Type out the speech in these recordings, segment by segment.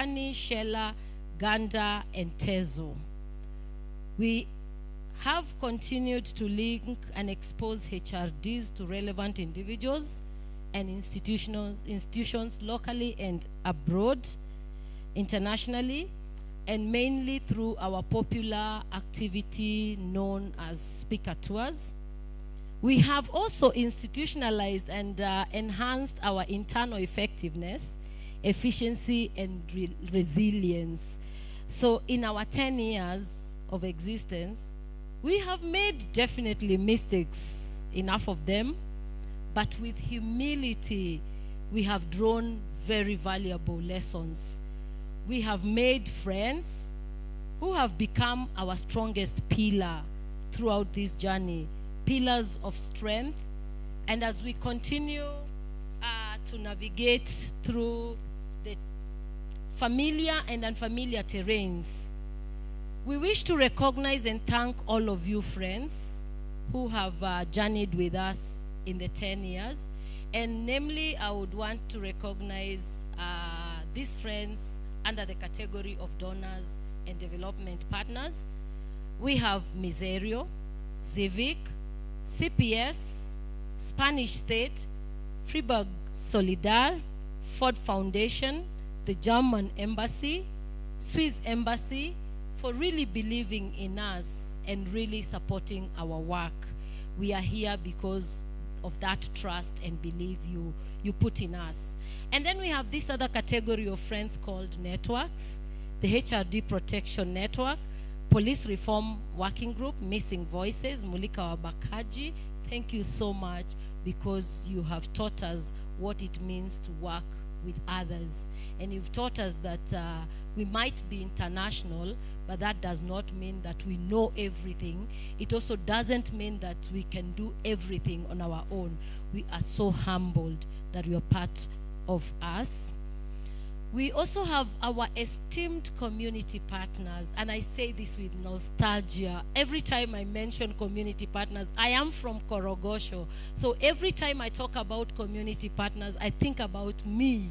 Pwani, Shela, Ganda, and Tezo. We have continued to link and expose HRDs to relevant individuals and institutions locally and abroad, internationally, and mainly through our popular activity known as speaker tours. We have also institutionalized and enhanced our internal effectiveness, efficiency, and resilience. So in our 10 years of existence, we have made definitely mistakes, enough of them, but with humility, we have drawn very valuable lessons. We have made friends who have become our strongest pillar throughout this journey, pillars of strength. And as we continue to navigate through the familiar and unfamiliar terrains, we wish to recognize and thank all of you friends who have journeyed with us in the 10 years. And namely, I would want to recognize these friends under the category of donors and development partners. We have Miserio, Civic, CPS, Spanish State, Freiburg Solidar, Ford Foundation, the German Embassy, Swiss Embassy, for really believing in us and really supporting our work. We are here because of that trust and belief you put in us. And then we have this other category of friends called networks, the HRD Protection Network, Police Reform Working Group, Missing Voices, Mulika Wabakaji. Thank you so much, because you have taught us what it means to work with others. And you've taught us that we might be international, but that does not mean that we know everything. It also doesn't mean that we can do everything on our own. We are so humbled that you are part of us. We also have our esteemed community partners, and I say this with nostalgia. Every time I mention community partners, I am from Korogosho, so every time I talk about community partners, I think about me.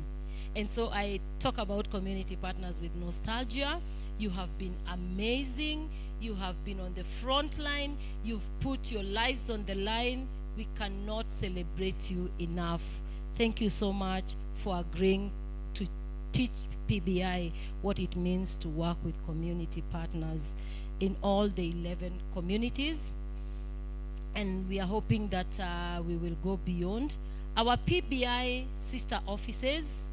And so I talk about community partners with nostalgia. You have been amazing. You have been on the front line. You've put your lives on the line. We cannot celebrate you enough. Thank you so much for agreeing to teach PBI what it means to work with community partners in all the 11 communities. And we are hoping that we will go beyond. Our PBI sister offices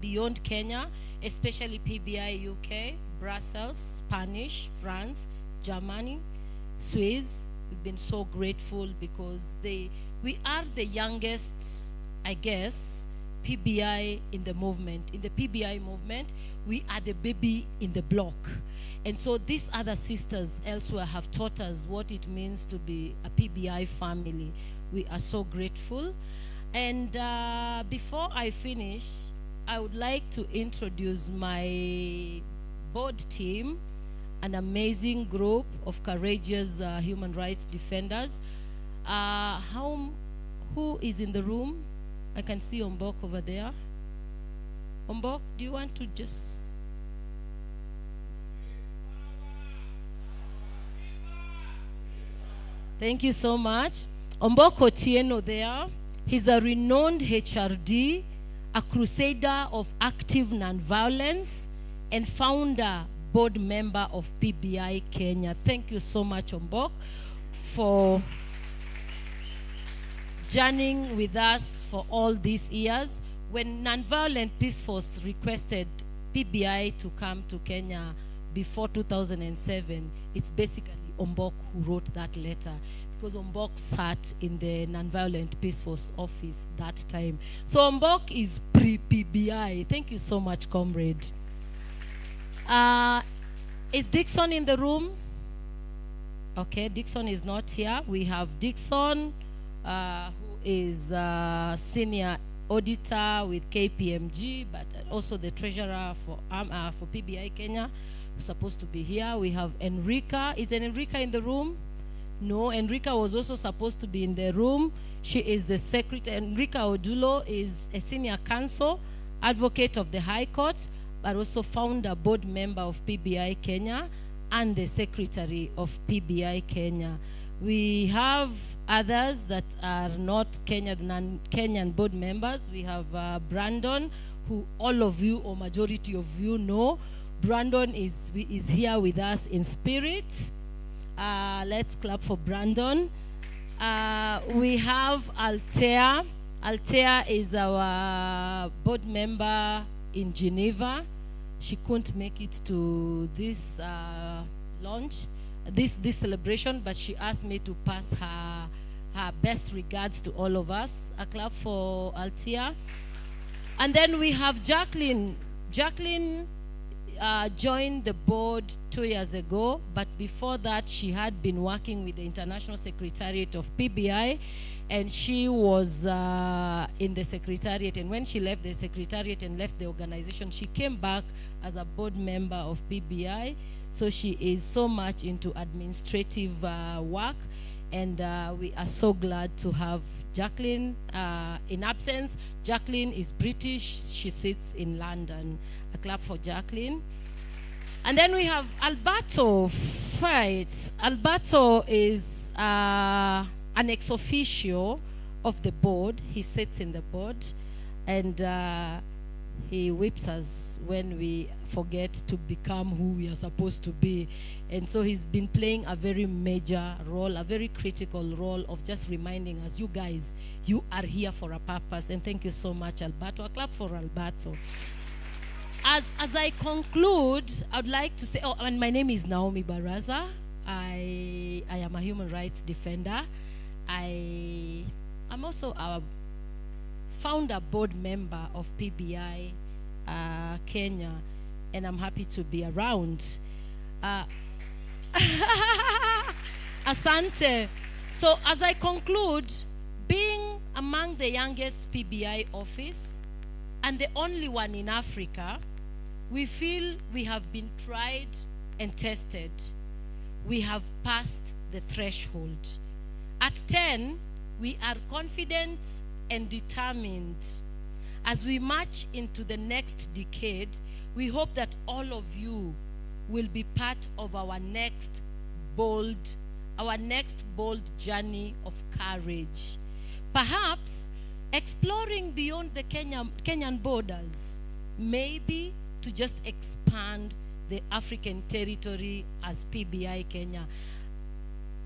beyond Kenya, especially PBI UK, Brussels, Spanish, France, Germany, Swiss. We've been so grateful because we are the youngest, I guess, PBI in the movement. In the PBI movement, we are the baby in the block. And so these other sisters elsewhere have taught us what it means to be a PBI family. We are so grateful. And before I finish, I would like to introduce my board team, an amazing group of courageous human rights defenders. Who is in the room? I can see Ombok over there. Ombok, do you want to just... Thank you so much. Ombok Otieno there. He's a renowned HRD, a crusader of active nonviolence, and founder, board member of PBI Kenya. Thank you so much, Ombok, for journeying with us for all these years. When Nonviolent Peace Force requested PBI to come to Kenya before 2007, it's basically Ombok who wrote that letter, because Ombok sat in the Nonviolent Peace Force office that time. So Ombok is pre-PBI. Thank you so much, comrade. Is Dixon in the room? Okay, Dixon is not here. We have Dixon, who is senior auditor with KPMG, but also the treasurer for PBI Kenya, who's supposed to be here. We have Enrica. Is Enrica in the room? No, Enrica was also supposed to be in the room. She is the secretary. Enrica Odulo is a senior counsel advocate of the High Court, but also founder, board member of PBI Kenya, and the secretary of PBI Kenya. We have others that are not Kenyan board members. We have Brandon, who all of you or majority of you know. Brandon is here with us in spirit. Let's clap for Brandon. We have Altea. Altea is our board member in Geneva. She couldn't make it to this launch, this celebration, but she asked me to pass her best regards to all of us. A clap for Altea. And then we have Jacqueline. Jacqueline joined the board 2 years ago, but before that she had been working with the International Secretariat of PBI, and she was in the Secretariat, and when she left the Secretariat and left the organization, she came back as a board member of PBI. So she is so much into administrative work, and we are so glad to have Jacqueline in absence. Jacqueline is British. She sits in London. A clap for Jacqueline. And then we have Alberto. Right. Alberto is an ex officio of the board. He sits in the board, and he whips us when we forget to become who we are supposed to be. And so he's been playing a very major role, a very critical role of just reminding us, you guys, you are here for a purpose. And thank you so much, Alberto. A clap for Alberto. As I conclude, I'd like to say, and my name is Naomi Baraza. I am a human rights defender. I'm also a founder board member of PBI Kenya, and I'm happy to be around. Asante. So as I conclude, being among the youngest PBI office and the only one in Africa, we feel we have been tried and tested. We have passed the threshold. At 10, we are confident and determined. As we march into the next decade, we hope that all of you will be part of our next bold journey of courage. Perhaps exploring beyond the Kenyan borders, maybe to just expand the African territory as PBI Kenya.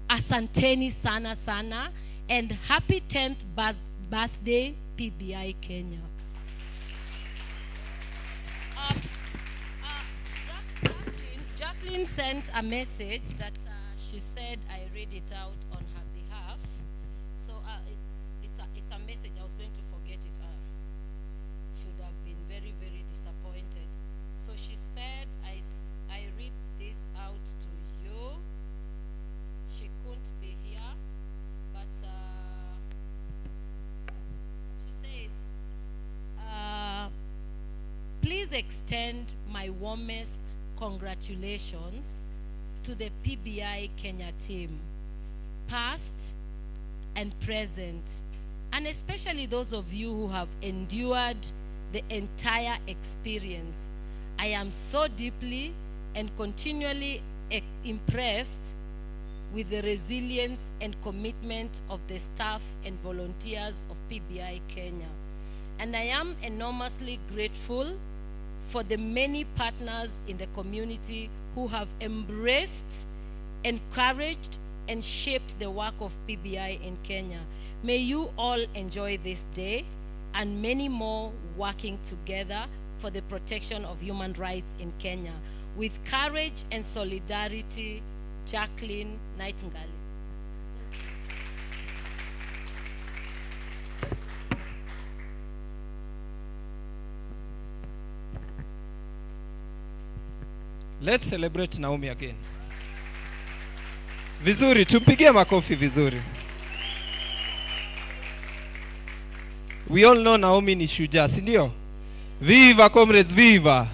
Asanteni sana sana, and happy 10th birthday, PBI Kenya. Jacqueline sent a message that she said I read it out on her behalf. So it's a message. I was going to forget it. Should have been very, very disappointed. So she said I read this out to you. She couldn't be here, but she says, please extend my warmest congratulations to the PBI Kenya team, past and present, and especially those of you who have endured the entire experience. I am so deeply and continually impressed with the resilience and commitment of the staff and volunteers of PBI Kenya. And I am enormously grateful for the many partners in the community who have embraced, encouraged, and shaped the work of PBI in Kenya. May you all enjoy this day and many more, working together for the protection of human rights in Kenya. With courage and solidarity, Jacqueline Nightingale. Let's celebrate Naomi again. Vizuri, tupigie makofi vizuri. We all know Naomi ni shujaa, si ndio? Viva comrades, viva!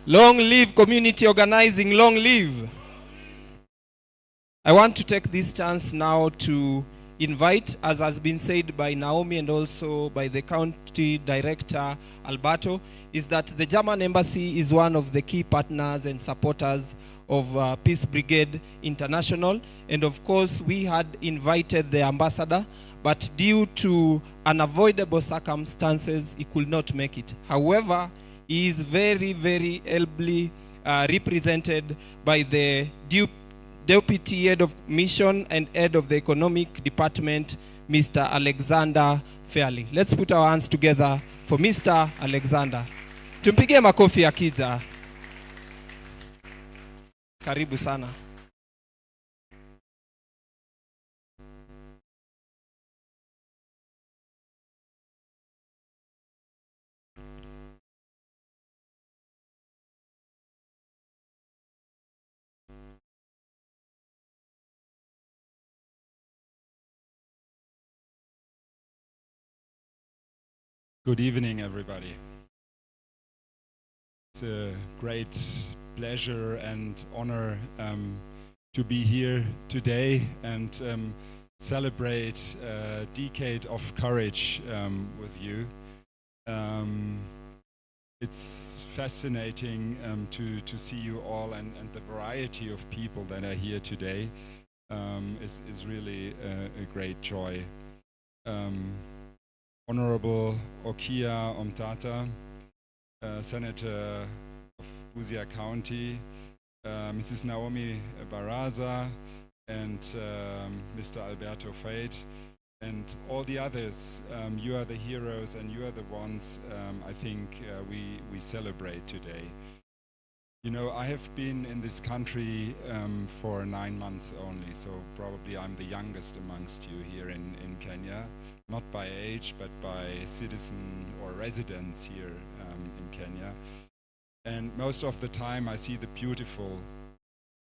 Long live community organizing, long live! I want to take this chance now to invite, as has been said by Naomi and also by the County Director Alberto, is that the German Embassy is one of the key partners and supporters of Peace Brigade International. And of course, we had invited the ambassador, but due to unavoidable circumstances, he could not make it. However, he is very, very ably represented by the Deputy Head of Mission and Head of the Economic Department, Mr. Alexander Fairley. Let's put our hands together for Mr. Alexander. Tumpigie makofi akija. Karibu sana. Good evening, everybody. It's a great pleasure and honor to be here today and celebrate a decade of courage with you. It's fascinating to see you all, and the variety of people that are here today is really a great joy. Honorable Okia Omtata, Senator of Busia County, Mrs. Naomi Baraza, and Mr. Alberto Fate, and all the others. You are the heroes, and you are the ones I think we celebrate today. You know, I have been in this country for 9 months only, so probably I'm the youngest amongst you here in Kenya. Not by age, but by citizen or residence here in Kenya. And most of the time I see the beautiful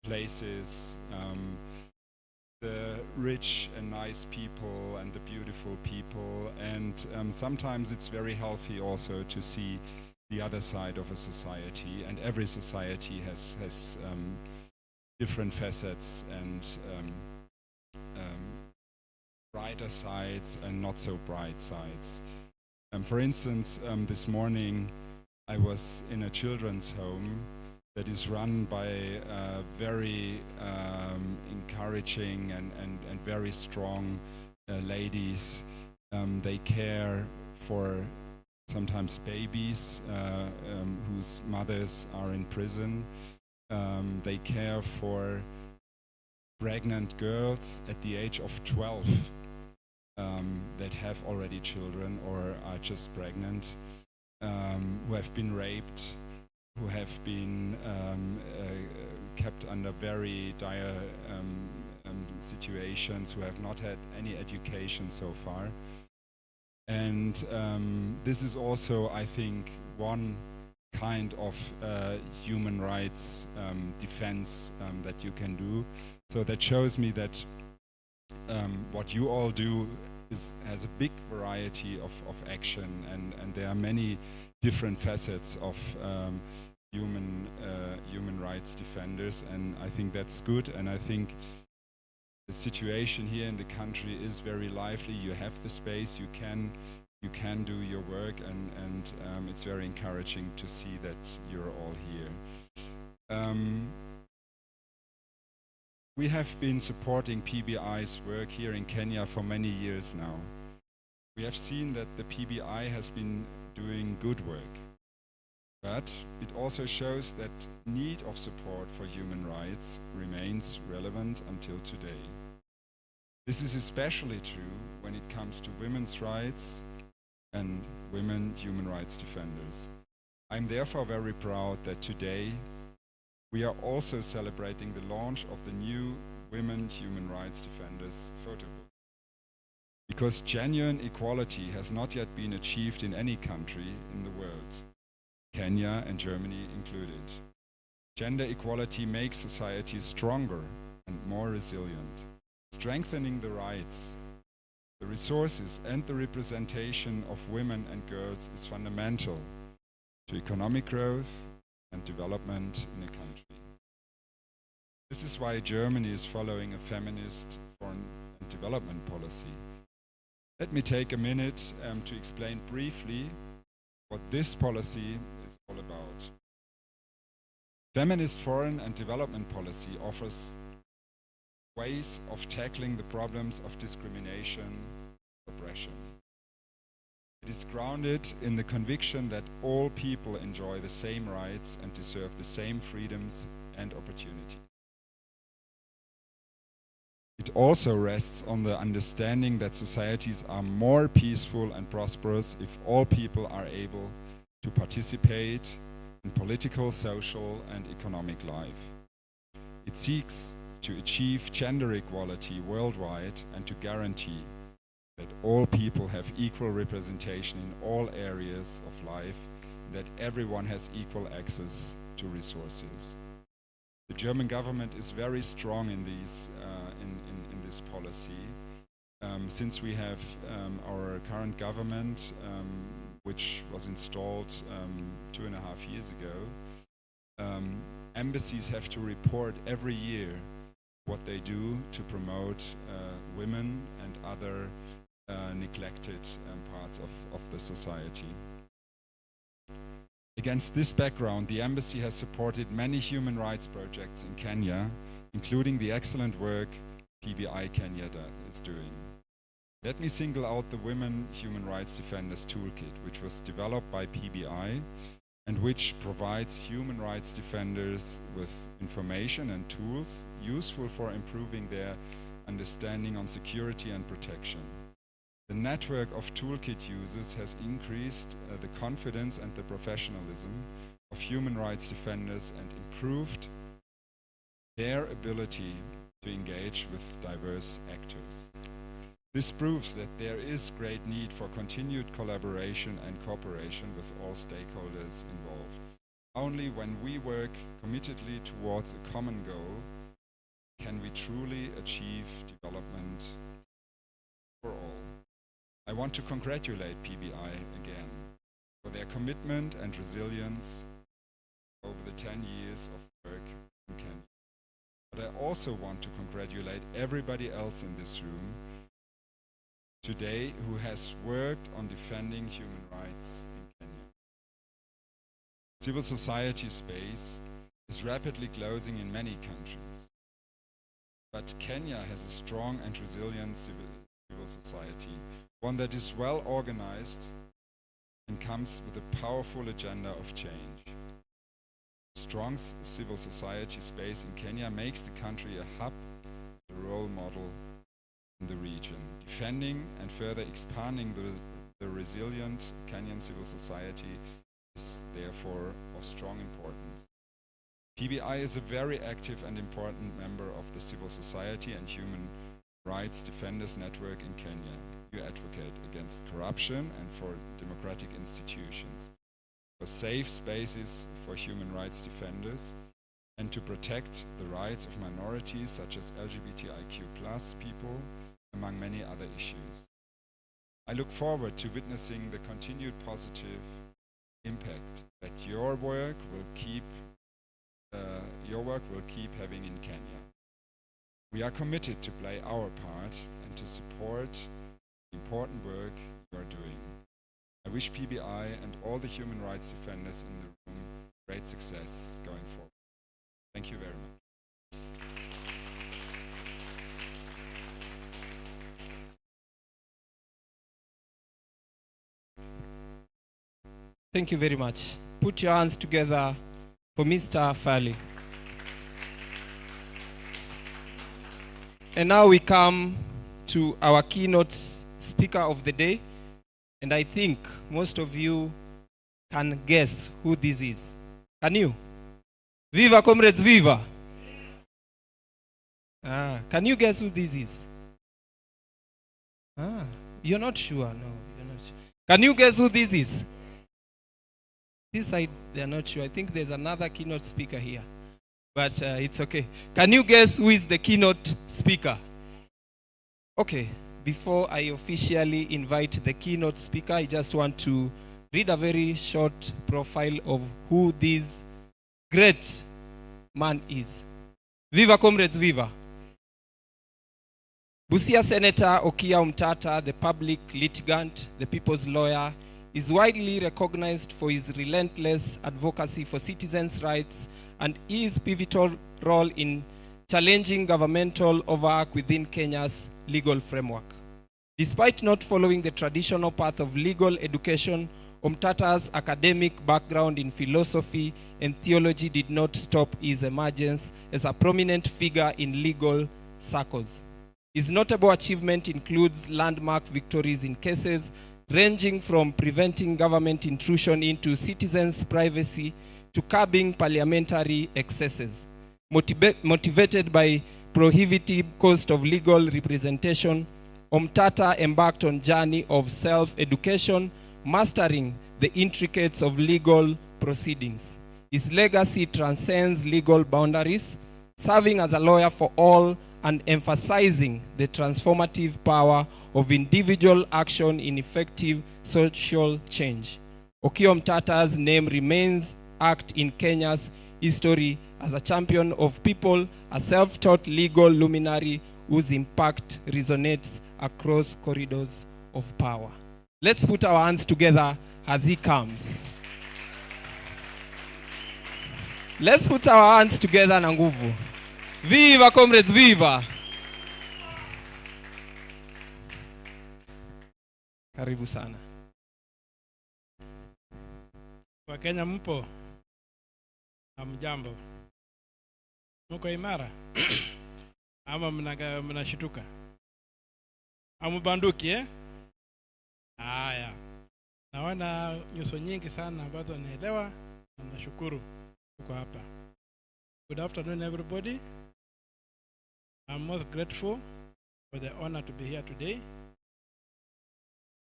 places, the rich and nice people and the beautiful people. And sometimes it's very healthy also to see the other side of a society. And every society has different facets and brighter sides and not so bright sides. For instance, this morning I was in a children's home that is run by very encouraging and very strong ladies. They care for sometimes babies whose mothers are in prison. They care for pregnant girls at the age of 12 that have already children or are just pregnant, who have been raped, who have been kept under very dire situations, who have not had any education so far. And this is also, I think, one kind of human rights defense that you can do. So that shows me that what you all do has a big variety of action, and there are many different facets of human rights defenders, and I think that's good. And I think the situation here in the country is very lively. You have the space, you can do your work, and it's very encouraging to see that you're all here. We have been supporting PBI's work here in Kenya for many years now. We have seen that the PBI has been doing good work, but it also shows that need of support for human rights remains relevant until today. This is especially true when it comes to women's rights and women human rights defenders. I'm therefore very proud that today we are also celebrating the launch of the new Women Human Rights Defenders photo book. Because genuine equality has not yet been achieved in any country in the world, Kenya and Germany included. Gender equality makes society stronger and more resilient. Strengthening the rights, the resources and the representation of women and girls is fundamental to economic growth and development in a country. This is why Germany is following a feminist foreign and development policy. Let me take a minute to explain briefly what this policy is all about. Feminist foreign and development policy offers ways of tackling the problems of discrimination, oppression. It is grounded in the conviction that all people enjoy the same rights and deserve the same freedoms and opportunities. It also rests on the understanding that societies are more peaceful and prosperous if all people are able to participate in political, social, and economic life. It seeks to achieve gender equality worldwide and to guarantee that all people have equal representation in all areas of life, that everyone has equal access to resources. The German government is very strong in these in this policy. Since we have our current government, which was installed 2.5 years ago, embassies have to report every year what they do to promote women and other neglected parts of the society. Against this background, the embassy has supported many human rights projects in Kenya, including the excellent work PBI Kenya is doing. Let me single out the Women Human Rights Defenders Toolkit, which was developed by PBI and which provides human rights defenders with information and tools useful for improving their understanding on security and protection. The network of toolkit users has increased the confidence and the professionalism of human rights defenders and improved their ability to engage with diverse actors. This proves that there is great need for continued collaboration and cooperation with all stakeholders involved. Only when we work committedly towards a common goal can we truly achieve development for all. I want to congratulate PBI again for their commitment and resilience over the 10 years of work in Kenya. But I also want to congratulate everybody else in this room today who has worked on defending human rights in Kenya. Civil society space is rapidly closing in many countries, but Kenya has a strong and resilient civil society, one that is well organized and comes with a powerful agenda of change. Strong civil society space in Kenya makes the country a hub, a role model in the region. Defending and further expanding the resilient Kenyan civil society is therefore of strong importance. PBI is a very active and important member of the civil society and human rights defenders network in Kenya. You advocate against corruption and for democratic institutions, for safe spaces for human rights defenders, and to protect the rights of minorities such as LGBTIQ+ people, among many other issues. I look forward to witnessing the continued positive impact that your work will keep having in Kenya. We are committed to play our part and to support the important work you are doing. I wish PBI and all the human rights defenders in the room great success going forward. Thank you very much. Thank you very much. Put your hands together for Mr. Fali. And now we come to our keynote speaker of the day. And I think most of you can guess who this is. Can you? Viva, comrades, viva! Can you guess who this is? You're not sure. No, you're not sure. Can you guess who this is? This side, they're not sure. I think there's another keynote speaker here. But it's okay. Can you guess who is the keynote speaker? Okay. Before I officially invite the keynote speaker, I just want to read a very short profile of who this great man is. Viva, comrades, viva! Busia Senator Okiya Omtata, the public litigant, the people's lawyer, is widely recognized for his relentless advocacy for citizens' rights and his pivotal role in challenging governmental overwork within Kenya's legal framework. Despite not following the traditional path of legal education, Omtata's academic background in philosophy and theology did not stop his emergence as a prominent figure in legal circles. His notable achievement includes landmark victories in cases ranging from preventing government intrusion into citizens' privacy to curbing parliamentary excesses. Motivated by prohibitive cost of legal representation, Omtata embarked on a journey of self-education, mastering the intricacies of legal proceedings. His legacy transcends legal boundaries, serving as a lawyer for all and emphasizing the transformative power of individual action in effective social change. Okiya Omtata's name remains act in Kenya's history as a champion of people, a self-taught legal luminary whose impact resonates across corridors of power. Let's put our hands together as he comes. Let's put our hands together na nguvu. Viva comrades, viva! Karibu sana. Wakenya mpo? Hamjambo? Mko imara? Ama mnashituka? Amubanduki Haya. Naona nyuso nyingi sana ambazo naelewa na nashukuru uko hapa. Good afternoon everybody. I'm most grateful for the honor to be here today.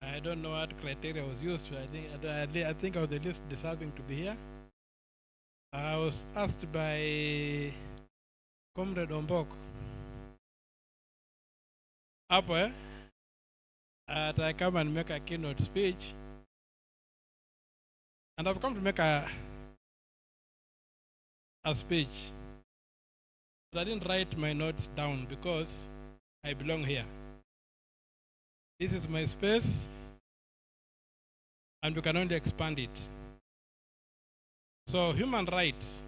I don't know what criteria was used. I think I was the least deserving to be here. I was asked by Comrade Ombok that I come and make a keynote speech, and I've come to make a speech. But I didn't write my notes down because I belong here. This is my space, and we can only expand it. So human rights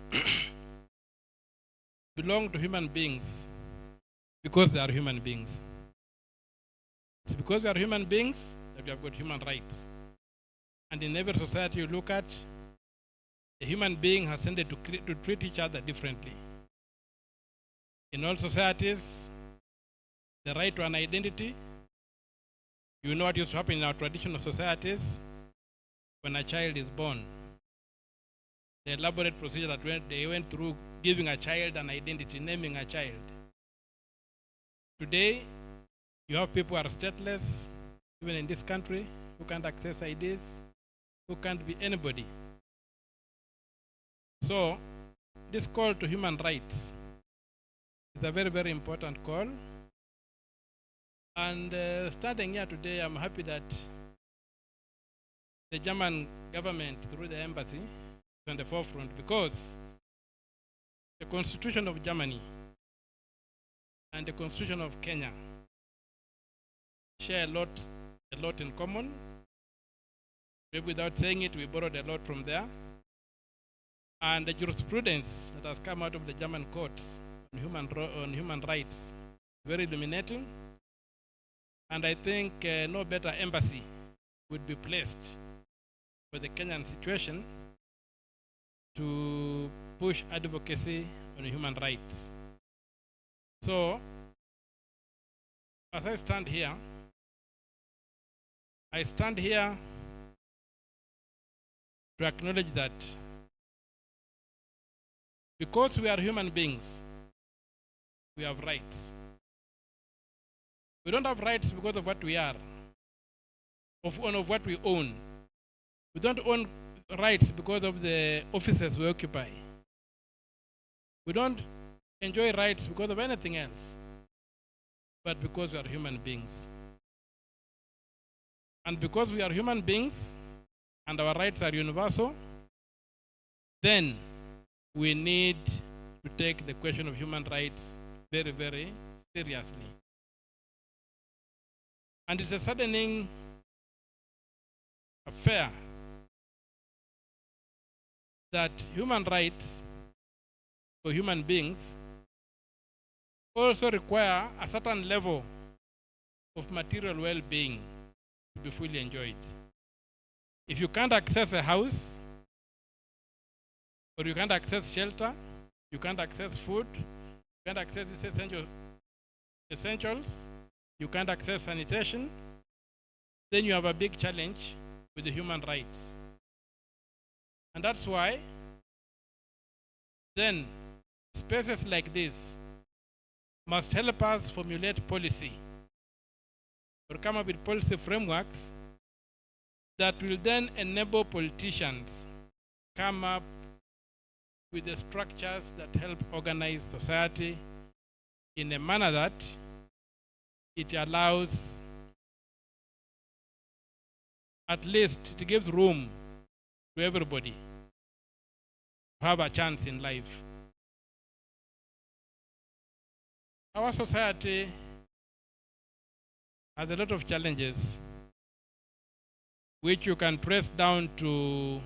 belong to human beings because they are human beings. It's because we are human beings that we have got human rights. And in every society you look at, a human being has tended to treat each other differently. In all societies, the right to an identity, you know what used to happen in our traditional societies when a child is born. The elaborate procedure that they went through giving a child an identity, naming a child. Today, you have people who are stateless, even in this country, who can't access IDs, who can't be anybody. So, this call to human rights is a very, very important call. And starting here today, I'm happy that the German government, through the embassy, is on the forefront because the Constitution of Germany and the Constitution of Kenya share a lot in common. Maybe without saying it, we borrowed a lot from there. And the jurisprudence that has come out of the German courts on human rights, very illuminating. And I think no better embassy would be placed for the Kenyan situation to push advocacy on human rights. So, as I stand here to acknowledge that because we are human beings, we have rights. We don't have rights because of what we are, of what we own. We don't own rights because of the offices we occupy. We don't enjoy rights because of anything else, but because we are human beings. And because we are human beings and our rights are universal, then we need to take the question of human rights very, very seriously. And it's a saddening affair that human rights for human beings also require a certain level of material well-being to be fully enjoyed. If you can't access a house, or you can't access shelter, you can't access food, you can't access these essentials, you can't access sanitation, then you have a big challenge with the human rights. And that's why then spaces like this must help us formulate policy or come up with policy frameworks that will then enable politicians come up with the structures that help organize society in a manner that it allows, at least it gives room to everybody to have a chance in life. Our society has a lot of challenges which you can press down to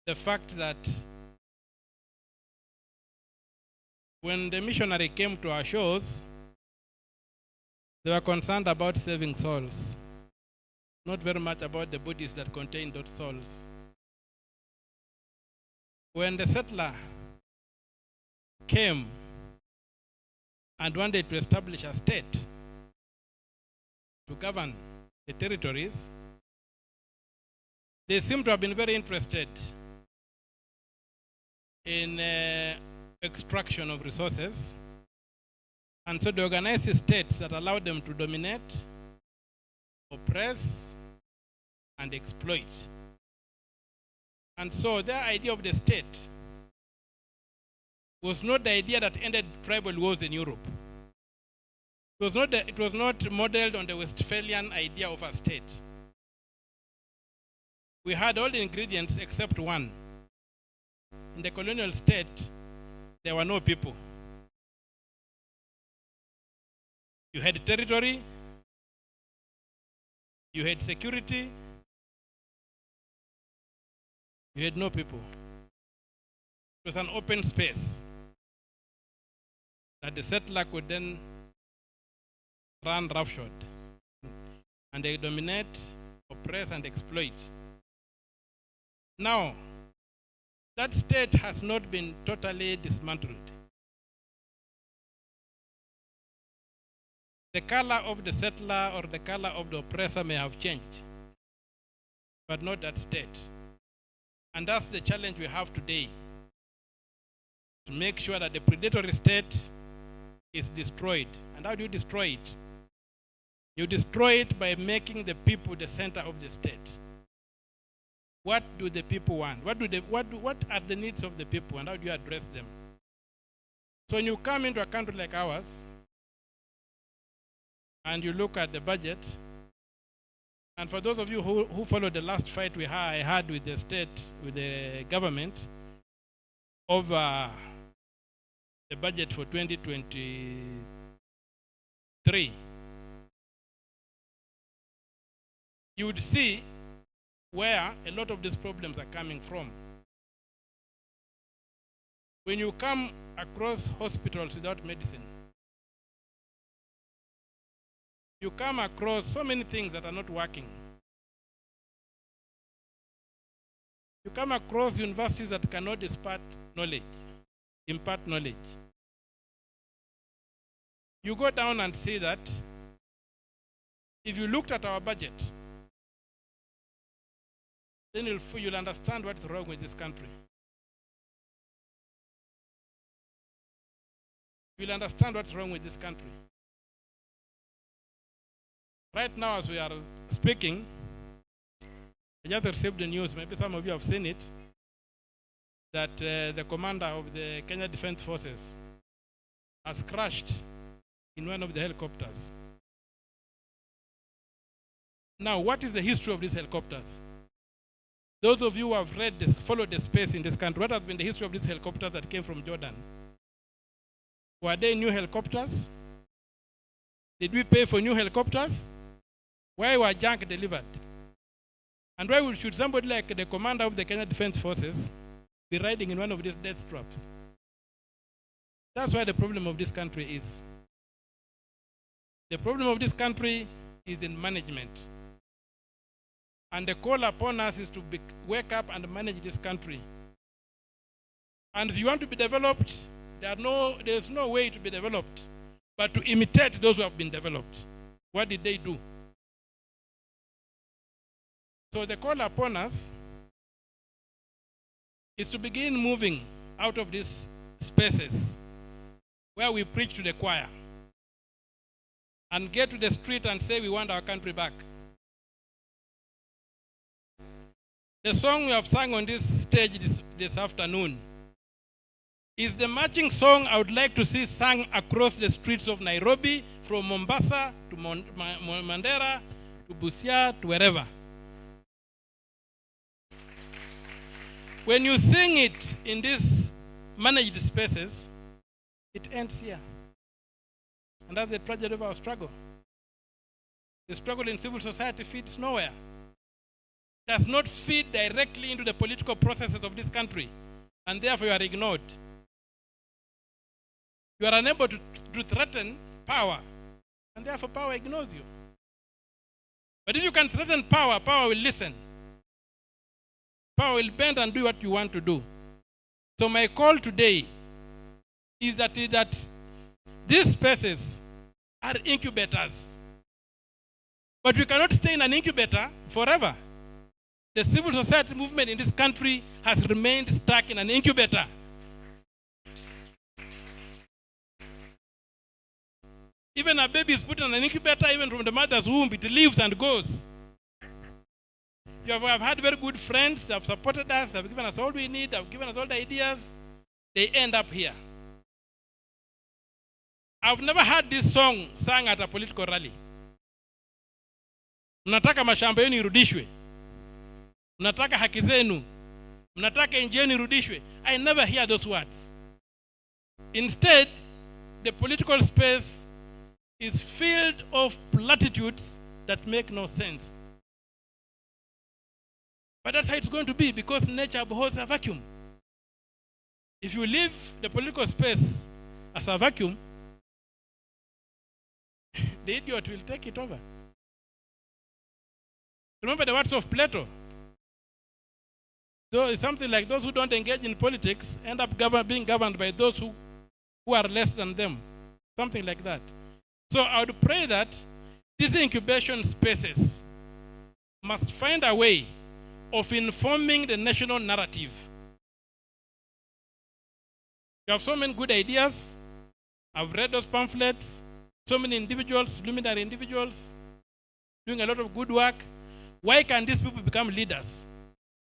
the fact that when the missionary came to our shores, they were concerned about saving souls, not very much about the bodies that contain those souls. When the settler came and wanted to establish a state to govern the territories, they seem to have been very interested in extraction of resources, and so they organized states that allowed them to dominate, oppress, and exploit. And so their idea of the state was not the idea that ended tribal wars in Europe. It was not modeled on the Westphalian idea of a state. We had all the ingredients except one. In the colonial state, there were no people. You had territory, you had security, you had no people. It was an open space that the settler could then run roughshod, and they dominate, oppress, and exploit. Now, that state has not been totally dismantled. The color of the settler or the color of the oppressor may have changed, but not that state. And that's the challenge we have today, to make sure that the predatory state is destroyed. And how do you destroy it? You destroy it by making the people the center of the state. What do the people want? What are the needs of the people, and how do you address them? So when you come into a country like ours, and you look at the budget, and for those of you who followed the last fight I had with the state, with the government, over the budget for 2023, you would see where a lot of these problems are coming from. When you come across hospitals without medicine, you come across so many things that are not working. You come across universities that cannot impart knowledge. You go down and see that if you looked at our budget, then you'll understand what's wrong with this country. You'll understand what's wrong with this country. Right now, as we are speaking, I just received the news, maybe some of you have seen it, that the commander of the Kenya Defense Forces has crashed in one of the helicopters. Now, what is the history of these helicopters? Those of you who have followed the space in this country, what has been the history of these helicopters that came from Jordan? Were they new helicopters? Did we pay for new helicopters? Why were junk delivered? And why should somebody like the commander of the Kenya Defense Forces be riding in one of these death traps? That's why the problem of this country is. The problem of this country is in management. And the call upon us is to wake up and manage this country. And if you want to be developed, there's no way to be developed but to imitate those who have been developed. What did they do? So the call upon us is to begin moving out of these spaces where we preach to the choir and get to the street and say we want our country back. The song we have sung on this stage this afternoon is the marching song I would like to see sung across the streets of Nairobi, from Mombasa to Mandera to Busia to wherever. When you sing it in these managed spaces, it ends here. And that's the tragedy of our struggle. The struggle in civil society feeds nowhere. Does not feed directly into the political processes of this country, and therefore you are ignored. You are unable to threaten power, and therefore power ignores you. But if you can threaten power, power will listen. Power will bend and do what you want to do. So my call today is that these spaces are incubators. But we cannot stay in an incubator forever. The civil society movement in this country has remained stuck in an incubator. Even a baby is put in an incubator, even from the mother's womb, it lives and goes. You have had very good friends, have supported us, have given us all we need, have given us all the ideas. They end up here. I've never heard this song sung at a political rally. Mnataka mashamba yenu irudishwe. Mnataka haki zenu. Mnataka nchi yenu irudishwe. I never hear those words. Instead, the political space is filled of platitudes that make no sense. But that's how it's going to be, because nature abhors a vacuum. If you leave the political space as a vacuum, the idiot will take it over. Remember the words of Plato. So it's something like those who don't engage in politics end up being governed by those who are less than them. Something like that. So I would pray that these incubation spaces must find a way of informing the national narrative. You have so many good ideas. I've read those pamphlets. So many individuals, luminary individuals, doing a lot of good work. Why can these people become leaders?